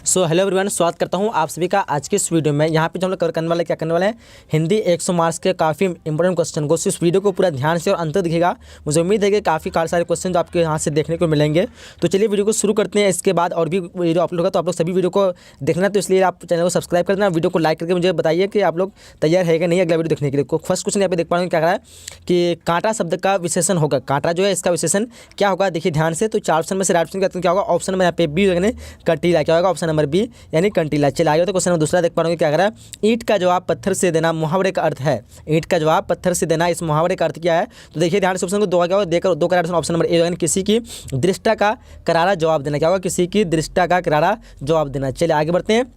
So hello everyone, स्वागत करता हूं आप सभी का आज के इस वीडियो में। यहाँ पे जो हम लोग करने वाले क्या करने वाले हैं, हिंदी 100 मार्क्स के काफ़ी इंपॉर्टेंट क्वेश्चन को। इस वीडियो को पूरा ध्यान से और अंत तक दिखेगा। मुझे उम्मीद है कि काफ़ी सारे क्वेश्चन जो आपके यहाँ से देखने को मिलेंगे। तो चलिए वीडियो को शुरू करते हैं। इसके बाद और भी वीडियो अपलोड होगा, तो आप लोग सभी वीडियो को देखना। तो इसलिए आप चैनल को सब्सक्राइब कर देना, वीडियो को लाइक करके मुझे बताइए कि आप लोग तैयार है कि नहीं अगला वीडियो देखने के लिए। फर्स्ट क्वेश्चन यहाँ पे देख पा रहे हैं क्या कह रहा है कि कांटा शब्द का विशेषण होगा। कांटा जो है इसका विशेषण क्या होगा, देखिए ध्यान से। तो 4 ऑप्शन में से राइट ऑप्शन क्या होगा, ऑप्शन नंबर यहाँ पे बी यानी कंटीला। क्या होगा, ऑप्शन नंबर बी यानी कंटीला। चलिए आगे तो क्वेश्चन नंबर दूसरा देख पा रहे क्या कह रहा है, ईंट का जवाब पत्थर से देना मुहावरे का अर्थ है। ईंट का जवाब पत्थर से देना, इस मुहावरे का अर्थ क्या है। तो देखिए ध्यान से ऑप्शन को दो करेक्ट ऑप्शन नंबर ए यानी किसी की दृष्टा का करारा जवाब देना। क्या होगा, किसी की दृष्टा का करारा जवाब देना। चलिए आगे बढ़ते हैं।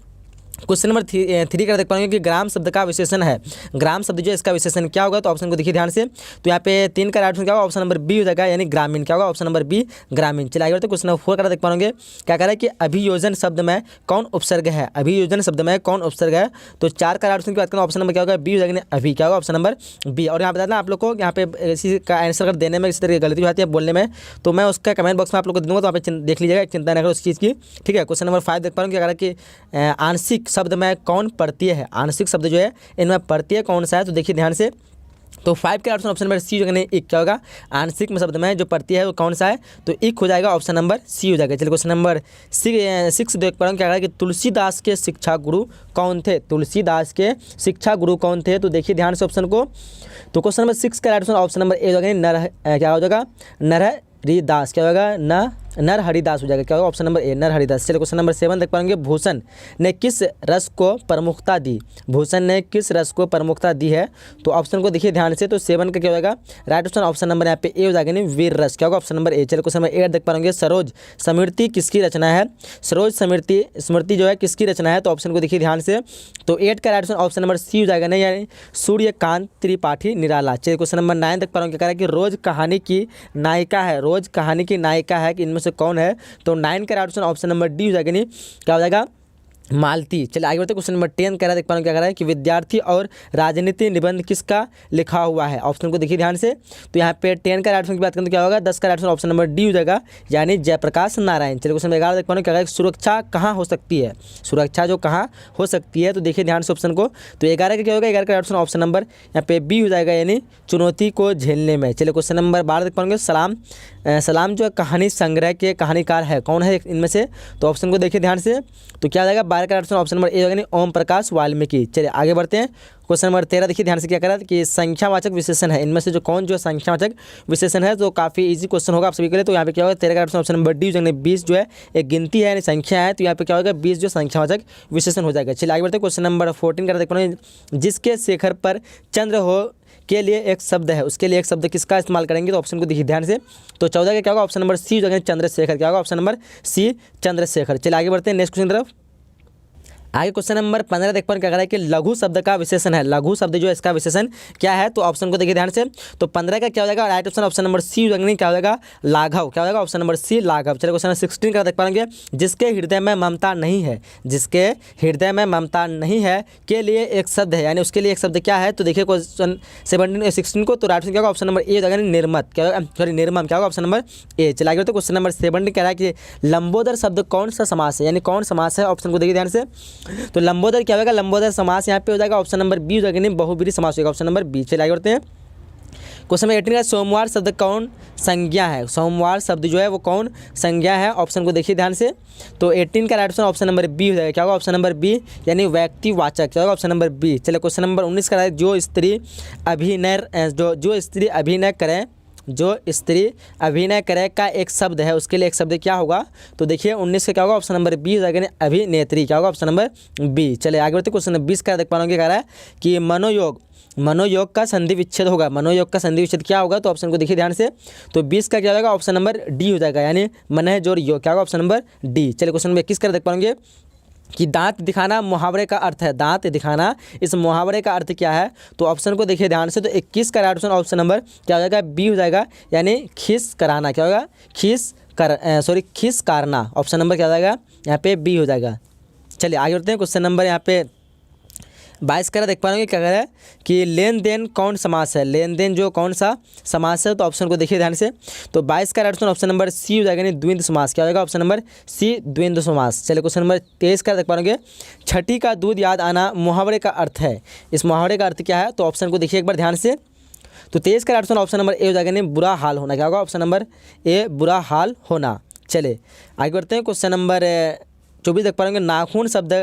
क्वेश्चन नंबर 3 का देख पाएंगे कि ग्राम शब्द का विशेषण है। ग्राम शब्द जो है इसका विशेषण क्या होगा, तो ऑप्शन को देखिए ध्यान से। तो यहाँ पे 3 का राइट ऑप्शन क्या होगा, ऑप्शन नंबर बी हो जाएगा यानी ग्रामीण। क्या होगा, ऑप्शन नंबर बी ग्रामीण। चलिए आगे बढ़ते हैं। क्वेश्चन नंबर 4 का देख पाएंगे क्या कह रहा है कि अभियोजन शब्द में कौन उपसर्ग है। अभियोजन शब्द में कौन उपसर्ग है। तो 4 का राइट ऑप्शन की बात करें, ऑप्शन नंबर क्या होगा, बी हो जाएगा अभी। क्या होगा, ऑप्शन नंबर बी। और यहाँ बताना आप लोग को यहाँ पे इसी का आंसर अगर देने में इस तरह की गलती होती है बोलने में, तो मैं उसका कमेंट बॉक्स में आप लोग को दूंगा, तो आप देख लीजिएगा, चिंता न करो उस चीज़ की। ठीक है। क्वेश्चन नंबर 5 देख पा रहे क्या कह रहा है कि आंशिक शब्द में कौन प्रत्यय है। आंशिक शब्द जो है इनमें प्रत्यय कौन सा है। तो देखिए ध्यान से। तो 5 के ऑप्शन नंबर सी हो जाएगा, एक क्या होगा, आंशिक में शब्द में जो प्रत्यय है वो कौन सा है, तो एक हो जाएगा, ऑप्शन नंबर सी हो जाएगा। चलिए क्वेश्चन नंबर 6 देख पा रहे हैं क्या कह रहा है कि तुलसीदास के शिक्षा गुरु कौन थे। तुलसीदास के शिक्षा गुरु कौन थे। तो देखिए ध्यान से ऑप्शन को। तो क्वेश्चन नंबर 6 का ऑप्शन नंबर ए हो जाएगा, क्या हो जाएगा, नरहरिदास। क्या होगा, नरहरिदास हो जाएगा। क्या होगा, ऑप्शन नंबर ए नरहरिदास। चलिए क्वेश्चन नंबर 7 देख पाएंगे, भूषण ने किस रस को प्रमुखता दी। भूषण ने किस रस को प्रमुखता दी है। तो ऑप्शन को देखिए ध्यान से। तो 7 का क्या हो जाएगा, राइट ऑप्शन ऑप्शन नंबर यहाँ पे ए हो जाएगा, नहीं वीर रस। क्या होगा, ऑप्शन नंबर ए। चलिए क्वेश्चन नंबर 8 देख पाएंगे, सरोज स्मृति किसकी रचना है। सरोज स्मृति जो है किसकी रचना है। तो ऑप्शन को देखिए ध्यान से। तो 8 का राइट ऑप्शन नंबर सी हो जाएगा, नहीं यानी सूर्यकांत त्रिपाठी निराला। चलिए क्वेश्चन नंबर 9 देख पा रहे हैं क्या कह रहा है कि रोज कहानी की नायिका है। रोज कहानी की नायिका है कि इनमें से कौन है। तो 9 का राइट ऑप्शन नंबर डी हो जाएगा, नहीं क्या हो जाएगा, मालती। चलिए आगे बढ़ते। क्वेश्चन नंबर 10 कह रहा है, देख पा रहे हैं क्या कह रहा है कि विद्यार्थी और राजनीति निबंध किसका लिखा हुआ है। ऑप्शन को देखिए ध्यान से। तो यहाँ पे 10 का राइट ऑप्शन की बात करें तो क्या होगा, 10 का राइट ऑप्शन नंबर डी हो जाएगा यानी जयप्रकाश नारायण। चलिए क्वेश्चन नंबर 11 देख पा रहे हैं क्या कह रहा है, सुरक्षा कहाँ हो सकती है। सुरक्षा जो कहाँ हो सकती है। तो देखिए ध्यान से ऑप्शन को। तो 11 का क्या होगा, 11 का राइट ऑप्शन नंबर यहाँ पे बी हो जाएगा यानी चुनौती को झेलने में। चलिए क्वेश्चन नंबर 12 देख पाएंगे, सलाम जो कहानी संग्रह के कहानीकार है कौन है इनमें से। तो ऑप्शन को देखिए ध्यान से। तो क्या हो जाएगा, 12 का ऑप्शन नंबर ए यानी ओम प्रकाश वाल्मीकि। चलिए आगे बढ़ते हैं। क्वेश्चन नंबर 13 देखिए ध्यान से क्या करा कि संख्यावाचक विशेषण है। इनमें से जो कौन जो संख्यावाचक विशेषण है, तो काफ़ी इजी क्वेश्चन होगा आप सभी के लिए। तो यहाँ पे क्या होगा, 13 का ऑप्शन नंबर डी यानी 20 जो है एक गिनती है यानी संख्या है। तो यहाँ पे क्या होगा, 20 जो संख्यावाचक विशेषण हो जाएगा। चलिए आगे बढ़ते हैं। क्वेश्चन नंबर 14 का देखो, जिसके शेखर पर चंद्र हो के लिए एक शब्द है, उसके लिए एक शब्द किसका इस्तेमाल करेंगे। तो ऑप्शन को देखिए ध्यान से। तो 14 का क्या होगा, ऑप्शन नंबर सी हो जाएगा चंद्रशेखर। क्या होगा, ऑप्शन नंबर सी चंद्रशेखर। चलिए आगे बढ़ते हैं नेक्स्ट क्वेश्चन तरफ। आगे क्वेश्चन नंबर 15 देख पर क्या कह रहा है कि लघु शब्द का विशेषण है। लघु शब्द जो है इसका विशेषण क्या है। तो ऑप्शन को देखिए ध्यान से। तो 15 का क्या हो जाएगा, राइट ऑप्शन नंबर सी हो जाएगा, क्या हो जाएगा, लाघव। क्या हो जाएगा, ऑप्शन नंबर सी लाघव। चलिए क्वेश्चन नंबर 16 का देख पाएंगे, जिसके हृदय में ममता नहीं है। जिसके हृदय में ममता नहीं है के लिए एक शब्द है यानी उसके लिए एक शब्द क्या है। तो देखिए क्वेश्चन 16 को। तो राइट क्या होगा, ऑप्शन नंबर ए हो जाएगा निर्मत। क्या होगा, सॉरी निर्मम। क्या होगा, ऑप्शन नंबर ए। चला गया। तो क्वेश्चन नंबर 17 कह रहा है कि लंबोदर शब्द कौन सा समास है यानी कौन समास है। ऑप्शन को देखिए ध्यान से। तो लंबोदर क्या होगा, लंबोदर समास यहाँ पे हो जाएगा, ऑप्शन नंबर बी हो जाएगा, नहीं बहुब्रीहि समास होगा, ऑप्शन नंबर बी। चलिए आगे बढ़ते हैं। क्वेश्चन नंबर 18 का सोमवार शब्द कौन संज्ञा है। सोमवार शब्द जो है वो कौन संज्ञा है। ऑप्शन को देखिए ध्यान से। तो 18 का राइट ऑप्शन नंबर बी हो जाएगा। क्या होगा, ऑप्शन नंबर बी यानी व्यक्तिवाचक। क्या होगा, ऑप्शन नंबर बी। चलिए क्वेश्चन नंबर 19 का जो स्त्री अभिनय करे का एक शब्द है, उसके लिए एक शब्द क्या होगा। तो देखिए 19 का क्या होगा, ऑप्शन नंबर बी हो जाएगा अभिनेत्री। क्या होगा, ऑप्शन नंबर बी। चलिए आगे बढ़ते। क्वेश्चन नंबर 20 का देख पाएंगे कह रहा है कि मनोयोग का संधि विच्छेद होगा। मनोयोग का संधि विच्छेद क्या होगा। तो ऑप्शन को देखिए ध्यान से। तो 20 का क्या होगा, ऑप्शन नंबर डी हो जाएगा यानी मन जोड़ योग। क्या होगा, ऑप्शन नंबर डी। चलिए क्वेश्चन नंबर 21 का देख पाएंगे कि दांत दिखाना मुहावरे का अर्थ है। दांत दिखाना इस मुहावरे का अर्थ क्या है। तो ऑप्शन को देखिए ध्यान से। तो 21 का राइट ऑप्शन नंबर क्या हो जाएगा, बी हो जाएगा यानी खीस कराना। क्या होगा, खीस कारना। ऑप्शन नंबर क्या हो जाएगा यहाँ पे बी हो जाएगा। चलिए आगे बढ़ते हैं। क्वेश्चन नंबर यहाँ पे 22 कह रहा देख पा रहे क्या कह रहा है कि लेन देन कौन समास है, लेन देन जो कौन सा समास है, तो ऑप्शन को देखिए ध्यान से। तो 22 का राइट ऑप्शन नंबर सी हो जाएगा, यानी द्विंद समास। क्या हो जाएगा ऑप्शन नंबर सी, द्विंद समास। चलिए क्वेश्चन नंबर 23 का देख पा रहे छठी का दूध याद आना मुहावरे का अर्थ है, इस मुहावरे का अर्थ क्या है, तो ऑप्शन को देखिए एक बार ध्यान से। तो 23 का राइट ऑप्शन नंबर ए हो जाएगा, नहीं बुरा हाल होना। क्या होगा ऑप्शन नंबर ए, बुरा हाल होना। चले आगे बढ़ते हैं। क्वेश्चन नंबर 24 देख पाएंगे नाखून शब्द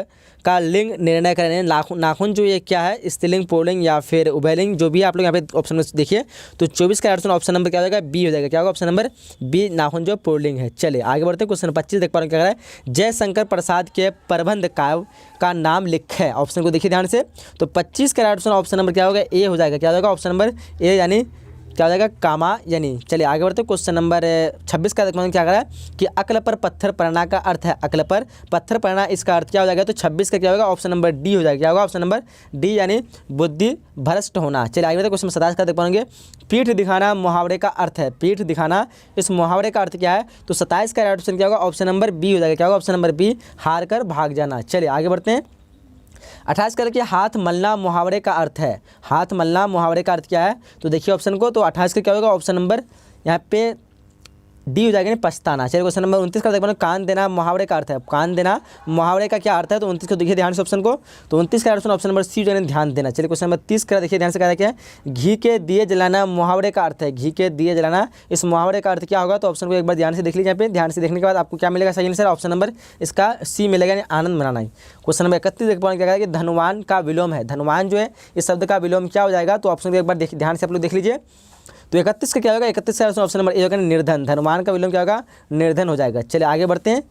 का लिंग निर्णय करें। नाखून जो ये क्या है, स्त्रीलिंग, पुल्लिंग या फिर उभयलिंग, जो भी आप लोग यहाँ पे ऑप्शन में देखिए। तो 24 का ऑप्शन नंबर क्या हो जाएगा, बी हो जाएगा। क्या होगा ऑप्शन नंबर बी, नाखून जो पुल्लिंग है। चलिए आगे बढ़ते हैं। क्वेश्चन 25 देख पा रहे हैं क्या है, जयशंकर प्रसाद के प्रबंध काव्य का नाम लिखे। ऑप्शन को देखिए ध्यान से। तो 25 का ऑप्शन नंबर क्या होगा, ए हो जाएगा। क्या हो जाएगा ऑप्शन नंबर ए, यानी क्या हो जाएगा कामायनी। चलिए आगे बढ़ते हैं। क्वेश्चन नंबर 26 का देखते हैं क्या कर रहा है कि अक्ल पर पत्थर पड़ना का अर्थ है, अक्ल पर पत्थर पड़ना, इसका अर्थ क्या हो जाएगा, तो 26 का क्या होगा ऑप्शन नंबर डी हो जाएगा। क्या होगा ऑप्शन नंबर डी, यानी बुद्धि भ्रष्ट होना। चलिए आगे बढ़ते हैं। क्वेश्चन 27 का देख पाएंगे पीठ दिखाना मुहावरे का अर्थ है, पीठ दिखाना इस मुहावरे का अर्थ क्या है, तो 27 का ऑप्शन क्या होगा ऑप्शन नंबर बी हो जाएगा। क्या होगा ऑप्शन नंबर बी, हार कर भाग जाना। चलिए आगे बढ़ते हैं। 28 का देखिए हाथ मलना मुहावरे का अर्थ है, हाथ मलना मुहावरे का अर्थ क्या है, तो देखिए ऑप्शन को। तो 28 का क्या होगा ऑप्शन नंबर यहाँ पे डी हो जाएगा, पछताना। चलिए क्वेश्चन नंबर 29 का देखो कान देना मुहावरे का अर्थ है, कान देना मुहावरे का क्या अर्थ है, तो 29 को देखिए ध्यान से ऑप्शन को। तो 29 का ऑप्शन नंबर सी जो है ध्यान देना। चलिए क्वेश्चन नंबर 30 का देखिए ध्यान से क्या है, घी के दिए जलाना मुहावरे का अर्थ है, घी के दिए जलाना इस मुहावरे का अर्थ क्या होगा, तो ऑप्शन को एक बार ध्यान से देख लीजिए। यहाँ पे ध्यान से देखने के बाद आपको क्या मिलेगा, सही आंसर ऑप्शन नंबर इसका सी मिलेगा, यानी आनंद मनाना। क्वेश्चन नंबर 31 देख पाएंगे क्या है कि धनवान का विलोम है, धनवान जो है इस शब्द का विलोम क्या हो जाएगा, तो ऑप्शन को एक बार ध्यान से आप लोग देख लीजिए। तो 31 का क्या होगा, 31 का ऑप्शन नंबर ए होगा निर्धन, धनवान का विलोम क्या होगा, निर्धन हो जाएगा। चलिए आगे बढ़ते हैं।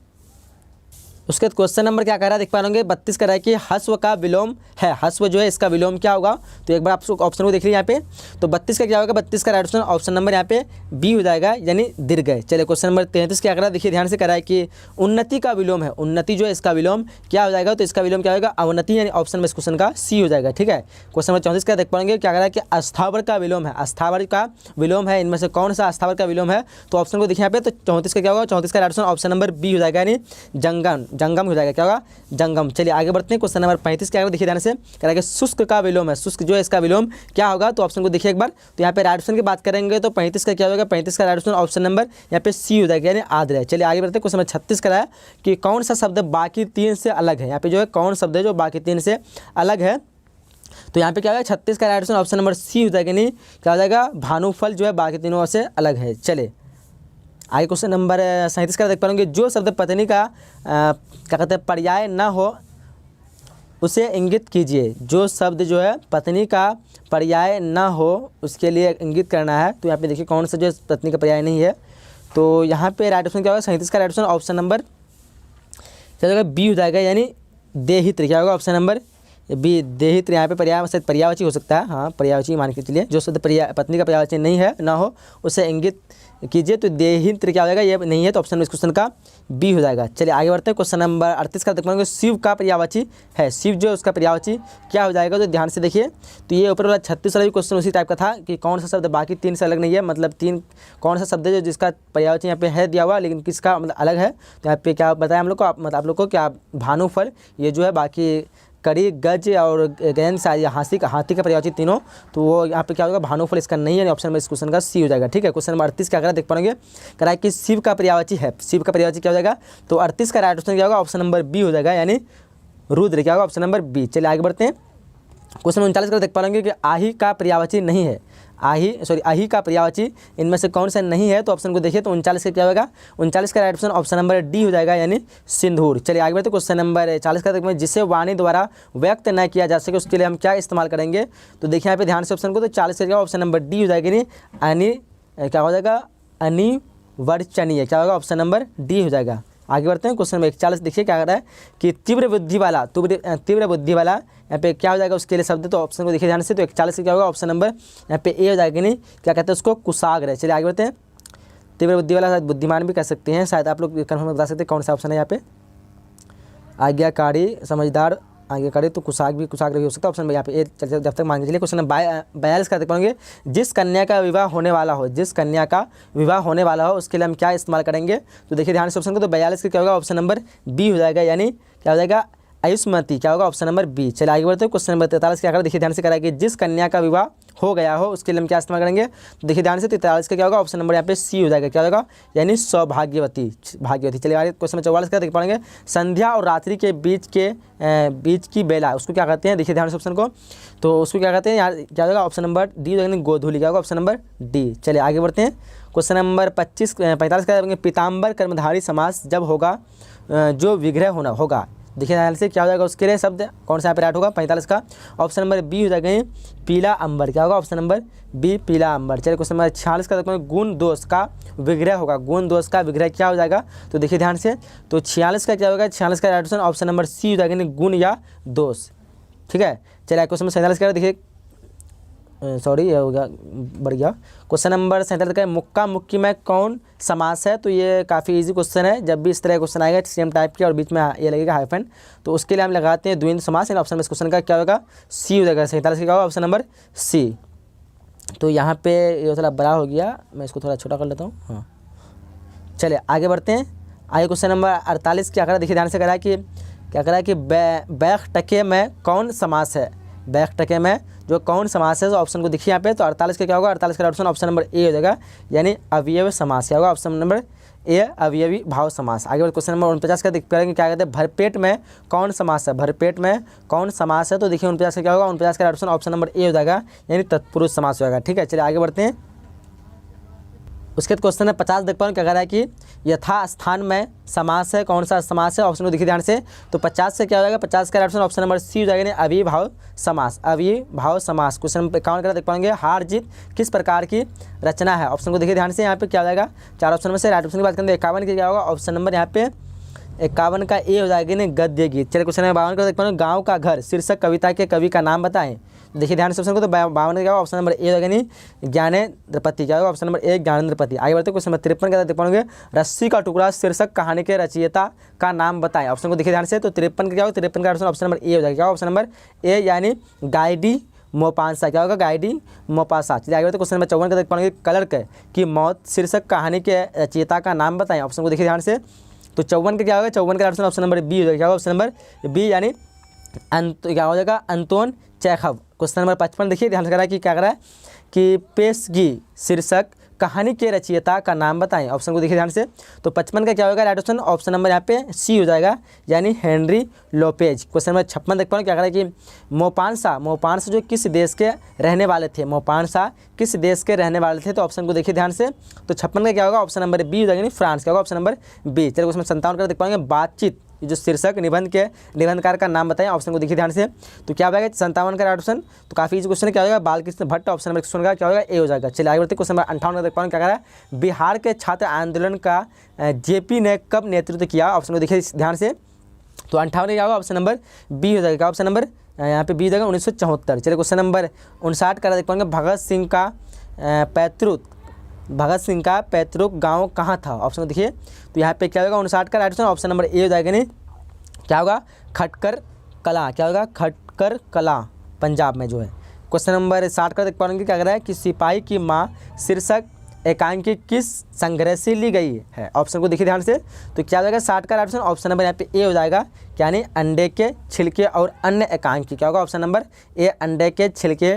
उसके बाद क्वेश्चन नंबर क्या कह रहा है देख पा रहे होंगे 32 कह रहा है कि हस्व का विलोम है, हस्व जो है इसका विलोम क्या होगा, तो एक बार आप ऑप्शन को देख लीजिए यहाँ पे। तो 32 का क्या होगा, 32 का राइट ऑप्शन नंबर यहाँ पे बी हो जाएगा, यानी दीर्घ। चलिए क्वेश्चन नंबर 33 क्या कर रहा है, देखिए ध्यान से कह रहा है कि उन्नति का विलोम है, उन्नति जो है इसका विलोम क्या हो जाएगा, तो इसका विलोम क्या होगा अवनति, यानी ऑप्शन में इस क्वेश्चन का सी हो जाएगा। ठीक है। क्वेश्चन नंबर 34 का देख पाएंगे क्या कह रहा है कि अस्थावर का विलोम है, अस्थावर का विलोम है, इनमें से कौन सा अस्थावर का विलोम है, तो ऑप्शन को देखिए यहाँ पे। तो 34 का क्या होगा, 34 का राइट ऑप्शन नंबर बी हो जाएगा, यानी जंगम, जंगम हो जाएगा। क्या होगा जंगम। चलिए आगे बढ़ते हैं। क्वेश्चन नंबर 35 क्या होगा, देखिए ध्यान से कह रहा है कि शुष्क का विलोम है, शुष्क जो है इसका विलोम क्या होगा, तो ऑप्शन को देखिए एक बार। तो यहाँ पे राइट ऑप्शन की बात करेंगे तो 35 का क्या होगा, 35 का राइट ऑप्शन नंबर यहाँ पे सी हो जाएगा, यानी आद्र। चलिए आगे बढ़ते हैं। क्वेश्चन नंबर 36 का है कि कौन सा शब्द बाकी 3 से अलग है, यहाँ पे जो है कौन शब्द है जो बाकी 3 से अलग है, तो यहाँ पे क्या होगा 36 का राइट ऑप्शन नंबर सी हो जाएगा, यानी क्या हो जाएगा भानुफल जो है बाकी तीनों से अलग है। चले आगे क्वेश्चन नंबर 37 का देख पाएंगे जो शब्द पत्नी का क्या कहते हैं पर्याय न हो उसे इंगित कीजिए, जो शब्द जो है पत्नी का पर्याय न हो उसके लिए इंगित करना है। तो यहाँ पे देखिए कौन सा जो पत्नी का पर्याय नहीं है, तो यहाँ पे राइट ऑप्शन क्या होगा 37 का राइट ऑप्शन नंबर क्या होगा बी हो जाएगा, यानी देहित्र। क्या होगा ऑप्शन नंबर बी, देहित्र। यहाँ पे पर्याय पर्यायवाची हो सकता है, हाँ पर्यायवाची मान के चलिए, जो शब्द पत्नी का पर्यायवाची नहीं है ना हो उसे इंगित कीजिए, तो देहित्र क्या हो जाएगा, ये नहीं है, तो ऑप्शन में इस क्वेश्चन का बी हो जाएगा। चलिए आगे बढ़ते हैं। क्वेश्चन नंबर 38 का देखते हैं शिव का पर्यायवाची है, शिव जो उसका पर्यायवाची क्या हो जाएगा, तो ध्यान से देखिए। तो ये ऊपर वाला 36 वाला भी क्वेश्चन उसी टाइप का था कि कौन सा शब्द बाकी 3 से अलग नहीं है, मतलब 3 कौन सा शब्द है जो जिसका पर्यायवाची यहाँ पे है दिया हुआ लेकिन किसका मतलब अलग है, तो यहाँ पे क्या बताया हम लोग को, मतलब आप लोग को क्या भानुफल ये जो है बाकी कड़ी गज और गेंद सारी हाथी का पर्यायवाची तीनों, तो वो यहाँ पे क्या होगा भानुफल इसका नहीं है, ऑप्शन में इस क्वेश्चन का सी हो जाएगा। ठीक है। क्वेश्चन नंबर 38 क्या करा देख पाएंगे कह रहा है कि शिव का पर्यायवाची है, शिव का पर्यायवाची क्या हो जाएगा, तो 38 का राइट ऑप्शन क्या होगा ऑप्शन नंबर बी हो जाएगा, यानी रुद्र। क्या होगा ऑप्शन नंबर बी। चलिए आगे बढ़ते हैं। क्वेश्चन 39 का देख पाएंगे कि आही का पर्यायवाची नहीं है, आही का पर्यायवाची इनमें से कौन सा नहीं है, तो ऑप्शन को देखिए। तो 39 का क्या होगा, 39 का right option option number D हो जाएगा, यानी सिंदूर। चलिए आगे बढ़ते। क्वेश्चन नंबर 40 का देखते हैं जिसे वाणी द्वारा व्यक्त न किया जा सके उसके लिए हम क्या इस्तेमाल करेंगे, तो देखिए यहाँ पे ध्यान से ऑप्शन को। तो 40 का ऑप्शन नंबर डी हो जाएगा, यानी क्या हो जाएगा अनिवर्चनीय। क्या होगा ऑप्शन नंबर डी हो जाएगा। आगे बढ़ते हैं। क्वेश्चन नंबर 41 देखिए क्या कर रहा है कि तीव्र बुद्धि वाला यहाँ पे क्या हो जाएगा उसके लिए शब्द, तो ऑप्शन को देखिए ध्यान से। तो 41 से क्या होगा ऑप्शन नंबर यहाँ पे ए हो जाएगा, नहीं क्या कहते हैं उसको कुशाग्र। चलिए आगे बढ़ते हैं। तीव्र बुद्धि वाला शायद बुद्धिमान भी कह सकते हैं, शायद आप लोग कन्फर्म बता सकते हैं कौन सा ऑप्शन है यहाँ पे। आज्ञाकारी, समझदार, आज्ञाकारी, तो कुशाग्र भी हो सकता है ऑप्शन में यहाँ पे ए जब तक मान के चलिए। क्वेश्चन नंबर 42 का देख पाएंगे जिस कन्या का विवाह होने वाला हो, जिस कन्या का विवाह होने वाला हो उसके लिए हम क्या इस्तेमाल करेंगे, तो देखिए ध्यान से ऑप्शन को। तो 42 का क्या होगा ऑप्शन नंबर बी हो जाएगा, यानी क्या हो जाएगा आयुष्मती क्या होगा ऑप्शन नंबर बी। चलिए आगे बढ़ते हैं। क्वेश्चन नंबर 43 क्या करें, देखिए ध्यान से करा कि जिस कन्या का विवाह हो गया हो उसके लिए हम क्या इस्तेमाल करेंगे, तो देखिए ध्यान से 43 का क्या होगा ऑप्शन नंबर यहाँ पे सी हो जाएगा, क्या होगा यानी सौभाग्यवती, भाग्यवती। चलिए आगे क्वेश्चन नंबर 44 का देख पाएंगे, संध्या और रात्रि के बीच की बेला उसको क्या कहते हैं, देखिए ध्यान से ऑप्शन को, तो उसको क्या कहते हैं यार, क्या होगा ऑप्शन नंबर डी हो जाएगा, गोधूली, क्या होगा ऑप्शन नंबर डी। चलिए आगे बढ़ते हैं। क्वेश्चन नंबर 45 का पीताम्बर कर्मधारी समास जब होगा जो विग्रह होगा, देखिए ध्यान से क्या हो जाएगा, उसके लिए शब्द कौन सा यहाँ पे ऐड होगा 45 का ऑप्शन नंबर बी हो जाएगा पीला अंबर, क्या होगा ऑप्शन नंबर बी पीला अंबर। चलिए क्वेश्चन नंबर 46 का गुण दोष का विग्रह होगा, गुण दोष का विग्रह क्या हो जाएगा, तो देखिए ध्यान से, तो 46 का क्या होगा, 46 का ऑप्शन ऑप्शन नंबर सी हो जाएगा गुण या दोष, ठीक है। चलिए क्वेश्चन नंबर 47 का देखिए, सॉरी ये हो गया बढ़ गया। क्वेश्चन नंबर 47 का मुक्का मुक्की में कौन समास है, तो ये काफ़ी इजी क्वेश्चन है, जब भी इस तरह क्वेश्चन आएगा सेम टाइप के और बीच में ये लगेगा हाइफन, तो उसके लिए हम लगाते हैं द्विंद समास, ऑप्शन में इस क्वेश्चन का क्या होगा सी हो जाएगा, 47 का क्या होगा ऑप्शन नंबर सी। तो यहाँ पे ये थोड़ा बड़ा हो गया, मैं इसको थोड़ा छोटा कर लेता हूँ, हाँ। चलिए आगे बढ़ते हैं। आगे क्वेश्चन नंबर 48 क्या करा, देखिए ध्यान से करा कि क्या करा कि बैख टके में कौन समास है, बैख टके में जो कौन समास है, तो ऑप्शन को देखिए यहाँ पे, तो 48 का क्या होगा, 48 का ऑप्शन ऑप्शन नंबर ए हो जाएगा, यानी अवयव समास, क्या होगा ऑप्शन नंबर ए अवयवी भाव समास। आगे क्वेश्चन नंबर 49 का देख पाएंगे क्या कहते हैं, भरपेट में कौन समास है, भरपेट में कौन समास है, तो देखिए 49 का क्या होगा, 49 का ऑप्शन नंबर ए हो जाएगा, यानी तत्पुरुष समास हो जाएगा, ठीक है। चलिए आगे बढ़ते हैं। उसके बाद क्वेश्चन नंबर 50 देख पाओ क्या कह रहा है कि यथा स्थान में समास है, कौन सा समास है, ऑप्शन को देखिए ध्यान से, तो 50 से क्या हो जाएगा, 50 का ऑप्शन नंबर सी हो जाएगा, अविभाव समास, अविभाव समास। क्वेश्चन नंबर 51 का देख पाएंगे, हार जीत किस प्रकार की रचना है, ऑप्शन को देखिए ध्यान से, यहाँ पे क्या हो जाएगा, 4 ऑप्शन में से राइट ऑप्शन की बात करें तो 51 की क्या होगा ऑप्शन नंबर यहाँ पे 51 का ए हो जाएगा ना गद्य गीत। चलिए क्वेश्चन नंबर 52 का देख पाएंगे, गाँव का घर शीर्षक कविता के कवि का नाम बताएं, देखिए ध्यान से ऑप्शन को, तो 52 का क्या होगा ऑप्शन नंबर ए होगा नहीं ज्ञानेंद्रपति, क्या होगा ऑप्शन नंबर ए ज्ञानेंद्रपति। आगे बढ़ते क्वेश्चन नंबर 53 का देख पाएंगे, रस्सी का टुकड़ा शीर्षक कहानी के रचयिता का नाम बताएं, ऑप्शन को देखिए ध्यान से, तो 53 का क्या होगा, 53 का ऑप्शन नंबर ए हो जाएगा, क्या ऑप्शन नंबर ए यानी गाइडी मोपासा, क्या होगा गाइडी मोपासा। चलिए आगे बढ़ते क्वेश्चन नंबर 54 का देख पाएंगे, कलर्क की मौत शीर्षक कहानी के रचयिता का नाम बताएं, ऑप्शन को देखिए ध्यान से, तो 54 का क्या होगा, 54 का ऑप्शन नंबर बी हो जाएगा, क्या होगा ऑप्शन नंबर बी यानी क्या हो जाएगा अंतोन चेखव। क्वेश्चन नंबर 55 देखिए ध्यान से करा कि क्या करा है कि पेशगी शीर्षक कहानी के रचयिता का नाम बताएं, ऑप्शन को देखिए ध्यान से, तो 55 का क्या होगा राइट ऑप्शन ऑप्शन नंबर यहाँ पे सी हो जाएगा, यानी हेनरी लोपेज। क्वेश्चन नंबर 56 देख पाओ क्या करा है कि मोपांसा जो किस देश के रहने वाले थे, मोपांसा किस देश के रहने वाले थे, तो ऑप्शन को देखिए ध्यान से, तो 56 का क्या होगा ऑप्शन नंबर बी हो जाएगा, यानी फ्रांस, क्या होगा ऑप्शन नंबर बी। चलिए क्वेश्चन 57 का देख पाएंगे, बातचीत जो शीर्षक निबंध के निबंधकार का नाम बताएं, ऑप्शन को देखिए ध्यान से, तो क्या होगा 57 का ऑप्शन, तो काफी इजी क्वेश्चन क्या होगा, बालकृष्ण भट्ट, ऑप्शन नंबर 61 का क्या होगा ए हो जाएगा। चलिए आगे बढ़ते क्वेश्चन नंबर 58 का देख पाएंगे क्या कह रहा है, बिहार के छात्र आंदोलन का जेपी ने कब नेतृत्व किया, ऑप्शन को देखिए ध्यान से, तो 58 क्या होगा ऑप्शन नंबर बी हो जाएगा, ऑप्शन नंबर यहाँ पे बी हो जाएगा 1974। चलिए क्वेश्चन नंबर 59 का देख पाएंगे, भगत सिंह का पैतृक गांव कहाँ था, ऑप्शन को देखिए, तो यहाँ पे क्या होगा 59 का right option option number A हो जाएगा, नहीं क्या होगा खटकर कला, क्या होगा खटकर कला पंजाब में जो है। क्वेश्चन नंबर 60 का देख पाएंगे क्या कर रहा है कि सिपाही की माँ शीर्षक एकांकी किस संग्रह से ली गई है, ऑप्शन को देखिए ध्यान से, तो क्या हो जाएगा 60 का राइट ऑप्शन नंबर यहाँ पे ए हो जाएगा, यानी अंडे के छिलके और अन्य एकांकी, क्या होगा ऑप्शन नंबर ए अंडे के छिलके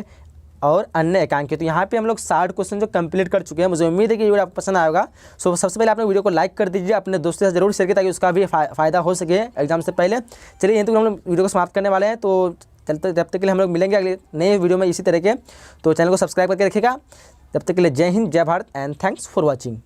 और अन्य एकांकी। तो यहाँ पे हम लोग 60 क्वेश्चन जो कंप्लीट कर चुके हैं, मुझे उम्मीद है कि ये वीडियो आपको पसंद आएगा। सो सबसे पहले आपने वीडियो को लाइक कर दीजिए, अपने दोस्तों से जरूर शेयर कीजिए ताकि उसका भी फ़ायदा हो सके एग्जाम से पहले। चलिए यहीं तक हम लोग वीडियो को समाप्त करने वाले हैं, तो चलते जब तक के लिए हम लोग मिलेंगे अगले नए वीडियो में इसी तरह के, तो चैनल को सब्सक्राइब करके रखिएगा। तब तक के लिए जय हिंद, जय Bharat and thanks for watching.